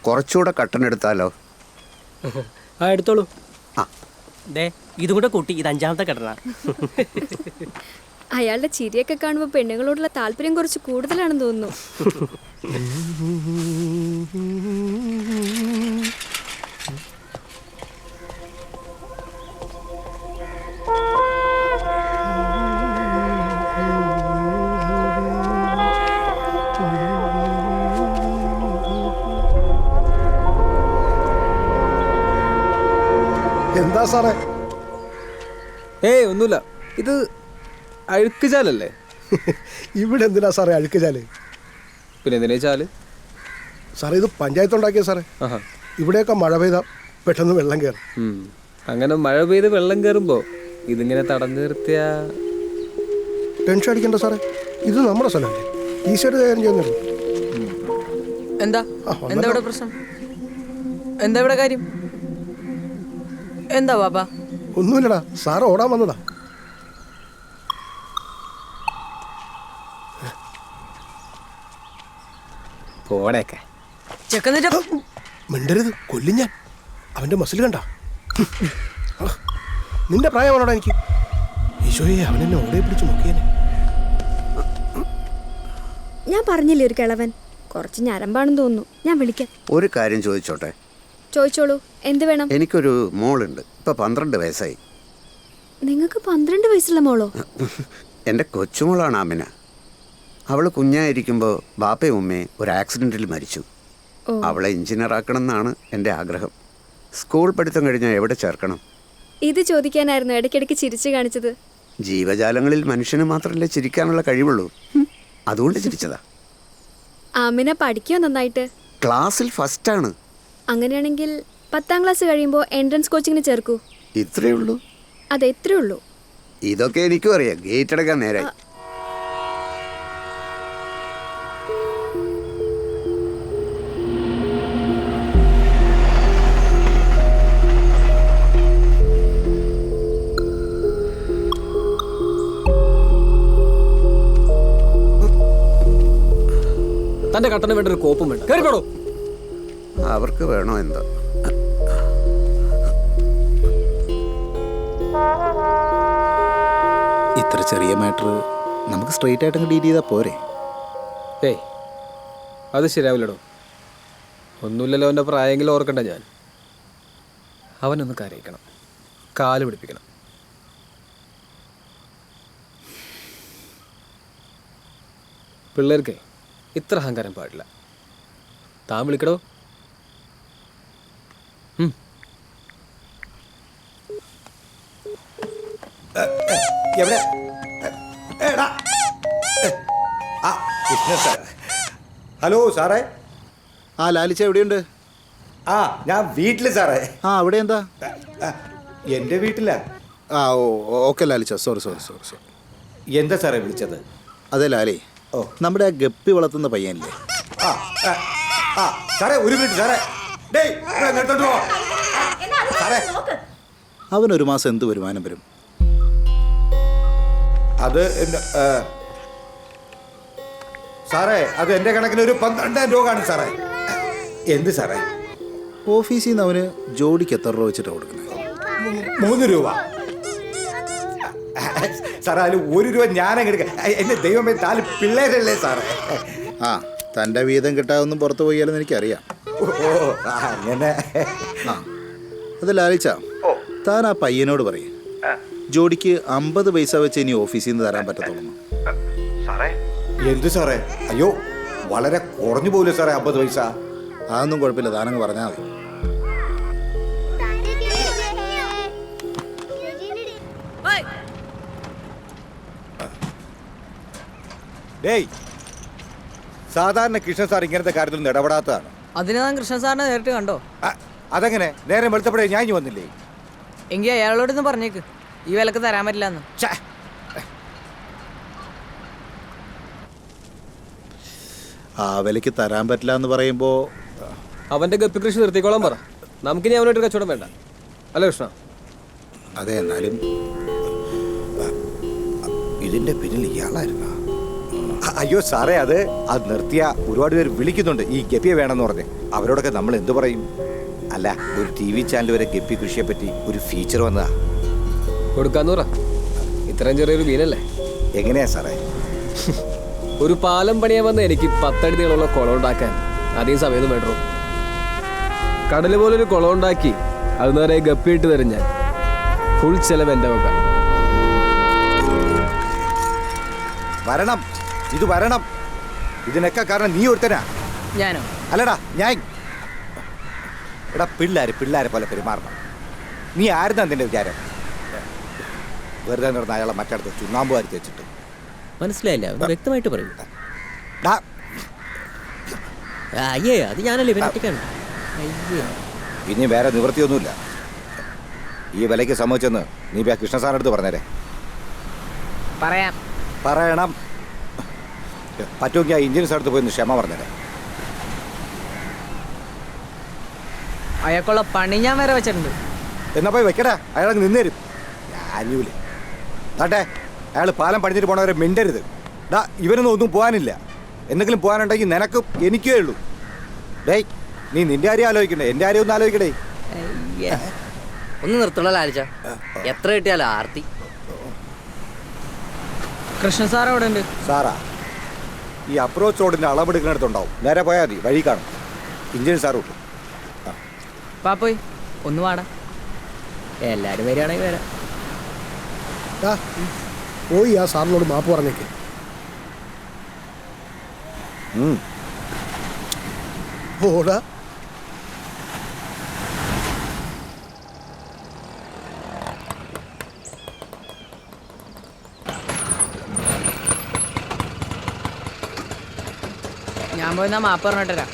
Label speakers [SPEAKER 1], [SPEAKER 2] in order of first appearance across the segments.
[SPEAKER 1] കുറച്ചുകൂടെ കട്ടൻ എടുത്താലോ?
[SPEAKER 2] ആ എടുത്തോളൂ.
[SPEAKER 1] ആ
[SPEAKER 2] ദേ ഇതും കൂടെ കൂട്ടി, ഇത് 5ാമത്തെ കട്ടനാ.
[SPEAKER 3] അയാളുടെ ചിരിയൊക്കെ കാണുമ്പോൾ പെണ്ണുങ്ങളോടുള്ള താല്പര്യം കുറച്ച് കൂടുതലാണെന്ന് തോന്നുന്നു.
[SPEAKER 4] എന്താ സാറേ?
[SPEAKER 5] ഏയ് ഒന്നുമില്ല, ഇത് അഴുക്ക് ചാലല്ലേ?
[SPEAKER 4] ഇവിടെ എന്തിനാ സാറേ അഴുക്ക് ചാല്?
[SPEAKER 5] പിന്നെ എന്തിനാ ചാല്?
[SPEAKER 4] സാറേ ഇത് പഞ്ചായത്ത് ഉണ്ടാക്കിയ സാറേ. ഇവിടെയൊക്കെ മഴ പെയ്താൽ പെട്ടെന്ന് വെള്ളം കയറും.
[SPEAKER 5] അങ്ങനെ മഴ പെയ്ത് വെള്ളം കയറുമ്പോൾ ഇതിങ്ങനെ തടഞ്ഞു നിർത്തിയ
[SPEAKER 4] ടെൻഷൻ അടിക്കണ്ട സാറേ, ഇത് നമ്മുടെ സ്ഥലമല്ലേ, ഈശ്വര കൈകാര്യം ചെയ്യുന്നുള്ളൂ.
[SPEAKER 6] എന്താ എന്താ ഇവിടെ പ്രശ്നം? എന്താ ഇവിടെ കാര്യം? എന്താ ബാബാ?
[SPEAKER 4] ഒന്നുമില്ലടാ, സാറ് ഓടാൻ വന്നതാ.
[SPEAKER 5] പോടേക്കെ
[SPEAKER 6] ചെക്കന്നിട്ട്
[SPEAKER 4] മിണ്ടരുത്, കൊല്ലും ഞാൻ. അവന്റെ മസിൽ കണ്ട നിന്റെ പ്രായമാണോടാ എനിക്ക്? ഈശോയെ, അവനെന്നെ ഓടെ പിടിച്ച് നോക്കിയേനെ.
[SPEAKER 3] ഞാൻ പറഞ്ഞില്ലേ ഒരു കിളവൻ, കുറച്ച് ഞരമ്പാണെന്ന് തോന്നുന്നു. ഞാൻ വിളിക്കാം.
[SPEAKER 1] ഒരു കാര്യം ചോദിച്ചോട്ടെ?
[SPEAKER 3] ചോദിച്ചോളൂ, എന്ത് വേണം?
[SPEAKER 1] എനിക്കൊരു മോളുണ്ട്, ഇപ്പം 12 വയസ്സായി.
[SPEAKER 3] നിങ്ങൾക്ക് 12 വയസ്സുള്ള മോളോ?
[SPEAKER 1] എൻ്റെ കൊച്ചുമോളാണ് ആമിന. അവൾ കുഞ്ഞായിരിക്കുമ്പോൾ ബാപ്പയും ഉമ്മയും ഒരു ആക്സിഡൻറ്റിൽ മരിച്ചു. അവളെ എഞ്ചിനീയർ ആക്കണം എന്നാണ് എൻ്റെ ആഗ്രഹം. സ്കൂൾ പഠിത്തം കഴിഞ്ഞാൽ എവിടെ ചേർക്കണം?
[SPEAKER 3] ഇത് ചോദിക്കാനായിരുന്നു ഇടയ്ക്കിടയ്ക്ക് ചിരിച്ചു കാണിച്ചത്.
[SPEAKER 1] ജീവജാലങ്ങളിൽ മനുഷ്യന് മാത്രമല്ലേ ചിരിക്കാനുള്ള കഴിവുള്ളൂ, അതുകൊണ്ട് ചിരിച്ചതാ.
[SPEAKER 3] ആമിന പഠിക്കോ നന്നായിട്ട്?
[SPEAKER 1] ക്ലാസ്സിൽ ഫസ്റ്റാണ്.
[SPEAKER 3] അങ്ങനെയാണെങ്കിൽ 10ാം ക്ലാസ് കഴിയുമ്പോൾ എൻട്രൻസ് കോച്ചിങ്ങിന് ചേർക്കൂ.
[SPEAKER 1] ഇത്രയേ ഉള്ളൂ?
[SPEAKER 3] അതെത്രേ ഉള്ളൂ.
[SPEAKER 1] ഇതൊക്കെ എനിക്കും അറിയാം, ഗേറ്റ് അടക്കാൻ നേരെ.
[SPEAKER 5] തന്റെ കട്ടന് വേണ്ട ഒരു കോപ്പും വേണ്ട. കയറിക്കോളൂ.
[SPEAKER 1] അവർക്ക് വേണോ എന്താ?
[SPEAKER 7] ഇത്ര ചെറിയ മാറ്റർ നമുക്ക് സ്ട്രെയിറ്റ് ആയിട്ട് ഡീൽ ചെയ്താൽ പോരെ?
[SPEAKER 5] ഏയ് അത് ശരിയാവില്ലടോ. ഒന്നുമില്ലല്ലോ, അവൻ്റെ പ്രായമെങ്കിലും ഓർക്കണ്ട. ഞാൻ അവനൊന്ന് കരയിക്കണം, കാല് പിടിപ്പിക്കണം. പിള്ളേർക്ക് ഇത്ര അഹങ്കാരം പാടില്ല. താൻ വിളിക്കടോ.
[SPEAKER 8] എവിടെ? ഹലോ സാറേ.
[SPEAKER 7] ആ ലാലിച്ച എവിടെയുണ്ട്?
[SPEAKER 8] ആ ഞാൻ വീട്ടില് സാറേ.
[SPEAKER 7] ആ അവിടെ എന്താ?
[SPEAKER 8] എൻ്റെ വീട്ടിലാ.
[SPEAKER 7] ആ ഓ ഓക്കെ ലാലിച്ച, സോറി സോറി സോറി സോറി.
[SPEAKER 8] എന്താ സാറേ വിളിച്ചത്?
[SPEAKER 7] അതെ ലാലി, നമ്മുടെ ആ ഗപ്പി വളർത്തുന്ന പയ്യനില്ലേ?
[SPEAKER 8] ആ ആ സാറേ, ഒരു മിനിറ്റ് സാറേ. ഡേയ് ഇങ്ങോട്ട് പോ സാറേ.
[SPEAKER 7] അവനൊരു മാസം എന്ത് വരുമാനം വരും?
[SPEAKER 8] അത് സാറേ, അത് എൻ്റെ കണക്കിന് ഒരു 12,000 രൂപ കാണും സാറേ. എന്ത് സാറേ?
[SPEAKER 7] ഓഫീസിൽ നിന്ന് അവന് ജോഡിക്ക് എത്ര രൂപ വെച്ചിട്ടാണ് കൊടുക്കുന്നത്?
[SPEAKER 8] 3 രൂപ സാറേ. അതിൽ 1 രൂപ ഞാനങ്ങ് എടുക്കാം. എൻ്റെ ദൈവമേ, 4 പിള്ളേരല്ലേ സാറേ.
[SPEAKER 7] ആ തൻ്റെ വീതം കിട്ടാതൊന്നും പുറത്ത് പോയാലെന്ന് എനിക്കറിയാം.
[SPEAKER 8] ഓ അങ്ങനെ.
[SPEAKER 7] ആ അത് ലാലിച്ച, താൻ ആ പയ്യനോട് പറയും ജോഡിക്ക് 50 പൈസ വെച്ച് ഇനി ഓഫീസിൽ നിന്ന് തരാൻ പറ്റത്തുള്ളൂ.
[SPEAKER 8] എന്ത് സാറേ? അയ്യോ, വളരെ കുറഞ്ഞു പോകില്ല സാറേ 50 പൈസ.
[SPEAKER 7] അതൊന്നും കുഴപ്പമില്ല, താനങ്ങ് പറഞ്ഞാൽ മതി.
[SPEAKER 8] ഡേയ്, സാധാരണ കൃഷ്ണൻ സാർ ഇങ്ങനത്തെ കാര്യത്തിലൊന്നും ഇടപെടാത്തതാണ്.
[SPEAKER 6] അതിന് താൻ കൃഷ്ണൻ സാറിനെ നേരിട്ട് കണ്ടോ?
[SPEAKER 8] അതെങ്ങനെ? നേരെ വെളുത്തപ്പോഴേ ഞാൻ ഇനി വന്നില്ലേ?
[SPEAKER 6] എങ്കിൽ അയാളോടൊന്ന് പറഞ്ഞേക്ക് ഈ വിലക്ക് തരാൻ പറ്റില്ല എന്ന്.
[SPEAKER 7] ആ വിലയ്ക്ക് തരാൻ പറ്റില്ല എന്ന് പറയുമ്പോൾ
[SPEAKER 5] അവൻ്റെ ഗപ്പി കൃഷി നിർത്തിക്കോളാൻ പറ. നമുക്കിനി അവനോട്ട് കച്ചവടം വേണ്ട, അല്ല കൃഷ്ണ?
[SPEAKER 7] അതെ, എന്നാലും
[SPEAKER 8] ഇതിന്റെ പിന്നിൽ ഇയാളായിരുന്ന അയ്യോ സാറേ, അത് നിർത്തിയ ഒരുപാട് പേര് വിളിക്കുന്നുണ്ട് ഈ ഗപ്പിയെ വേണമെന്ന് പറഞ്ഞ്. അവരോടൊക്കെ നമ്മൾ എന്തു പറയും? അല്ല, ഒരു TV ചാനൽ വരെ ഗപ്പി കൃഷിയെ പറ്റി ഒരു ഫീച്ചർ വന്നതാ.
[SPEAKER 5] കൊടുക്കാന്ന് പറ. ഇത്രയും ചെറിയൊരു മീനല്ലേ?
[SPEAKER 8] എങ്ങനെയാ സാറേ?
[SPEAKER 5] ഒരു പാലം പണിയാൻ വന്ന എനിക്ക് 10 അടി നീളമുള്ള കുളം ഉണ്ടാക്കാൻ അധികം സമയം വേണ്ടോ? കടല് പോലൊരു കുളം ഉണ്ടാക്കി അത് നേരെ ഗപ്പിയിട്ട് തരും ഞാൻ. ഫുൾ ചെലവ് എൻ്റെ വക.
[SPEAKER 8] വരണം, ഇത് വരണം. ഇതിനൊക്കെ കാരണം നീ ഒരുത്തനാ.
[SPEAKER 6] ഞാനോ?
[SPEAKER 8] അല്ലടാ ഞാൻ. എടാ പിള്ളേരെ പോലെ പെരുമാറണം. നീ ആയിരുന്നാ നിന്റെ വിചാരം? വെറുതെ നടന്ന അയാളെ മറ്റടുത്ത് ചുണ്ണാമ്പ് വാരി വെച്ചിട്ട്.
[SPEAKER 2] മനസ്സിലായില്ല, വ്യക്തമായിട്ട് പറയൂ.
[SPEAKER 8] ഡാ,
[SPEAKER 2] അയ്യേ, അത് ഞാനല്ലേ ഇവനൊറ്റക്കാണ്. അയ്യേ,
[SPEAKER 8] ഇനി വേറെ നിവൃത്തിയൊന്നുമില്ല. ഈ വിലയ്ക്ക് സമ്മതിച്ചെന്ന് നീ കൃഷ്ണ സാറിനടുത്ത് പറഞ്ഞേരെ. പറയണം. പറ്റുമെങ്കിൽ ആ എഞ്ചിനീയർ സാറടുത്ത് പോയി ക്ഷമ പറഞ്ഞേരെ.
[SPEAKER 6] അയാൾക്കുള്ള പണി ഞാൻ വരെ വെച്ചിട്ടുണ്ട്.
[SPEAKER 8] എന്നാ പോയി വെക്കടാ, അയാളങ്ങ് നിന്ന് തരും. ഞാനൂല് നാട്ടെ, അയാൾ പാലം പണിഞ്ഞിട്ട് പോണവരെ മിണ്ടരുത്. ഡാ, ഇവനൊന്നും ഒന്നും പോകാനില്ല. എന്തെങ്കിലും പോകാനുണ്ടെങ്കിൽ നിനക്കും എനിക്കേ ഉള്ളൂ. ഡേയ്, നീ നിന്റെ കാര്യം ആലോചിക്കണ്ടേ? എൻ്റെ കാര്യം ഒന്ന് ആലോചിക്കടേ.
[SPEAKER 9] ഒന്ന് നിർത്തുള്ള ലാലിച്ച, എത്ര കിട്ടിയാലോ ആർത്തി.
[SPEAKER 6] കൃഷ്ണ സാർ അവിടെ ഉണ്ട്.
[SPEAKER 8] സാറാ, ഈ അപ്രോച്ച് റോഡിൻ്റെ അളവെടുക്കുന്നിടത്തുണ്ടാവും. നേരെ പോയാൽ മതി, വഴി കാണും. എഞ്ചിനീയർ സാറ് കിട്ടും.
[SPEAKER 6] പാപ്പോയ് ഒന്ന് വാടാ.
[SPEAKER 2] എല്ലാരും വരികയാണെങ്കിൽ വരാം.
[SPEAKER 4] ആ പോയി ആ സാറിനോട് മാപ്പ് പറഞ്ഞേക്ക്. ഓടാ.
[SPEAKER 6] ഞാൻ പോയി മാപ്പ് പറഞ്ഞിട്ടരാ.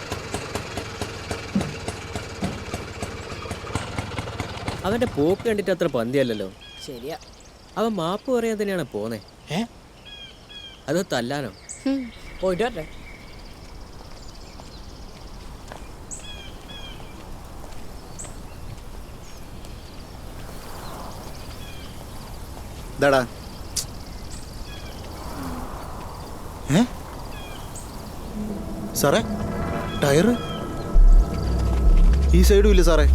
[SPEAKER 2] അവന്റെ പോക്ക് കണ്ടിട്ട് അത്ര പന്തിയല്ലല്ലോ.
[SPEAKER 6] ശരിയാ.
[SPEAKER 2] അവൻ മാപ്പ് പറയാൻ തന്നെയാണ് പോന്നേ. അതോ തല്ലാനോ?
[SPEAKER 6] പോയിട്ട് വരട്ടെ.
[SPEAKER 7] ഇതാടാ. സാറേ, ടയറ് ഈ സൈഡും ഇല്ല സാറേ.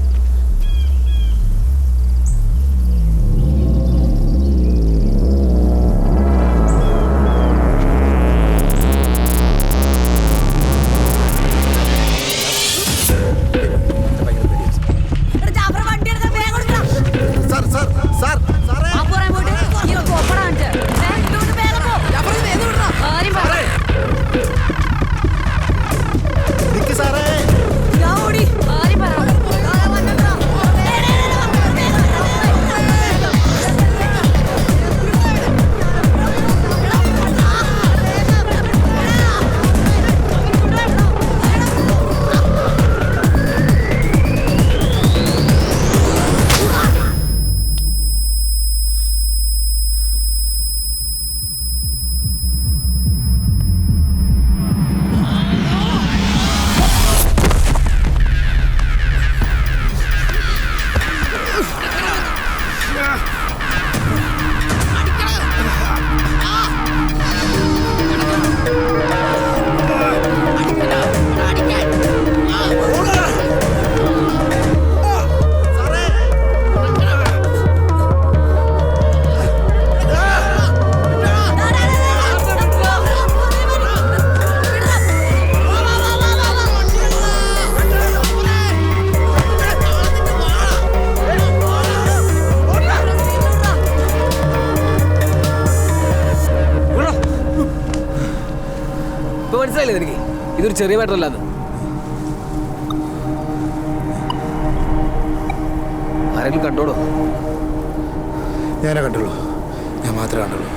[SPEAKER 5] മനസ്സിലായില്ലേ എനിക്ക്? ഇതൊരു ചെറിയ മാറ്ററല്ലാന്ന്. ആരെങ്കിലും കണ്ടോളൂ?
[SPEAKER 4] ഞാനേ കണ്ടുള്ളൂ. ഞാൻ മാത്രമേ കണ്ടുള്ളൂ.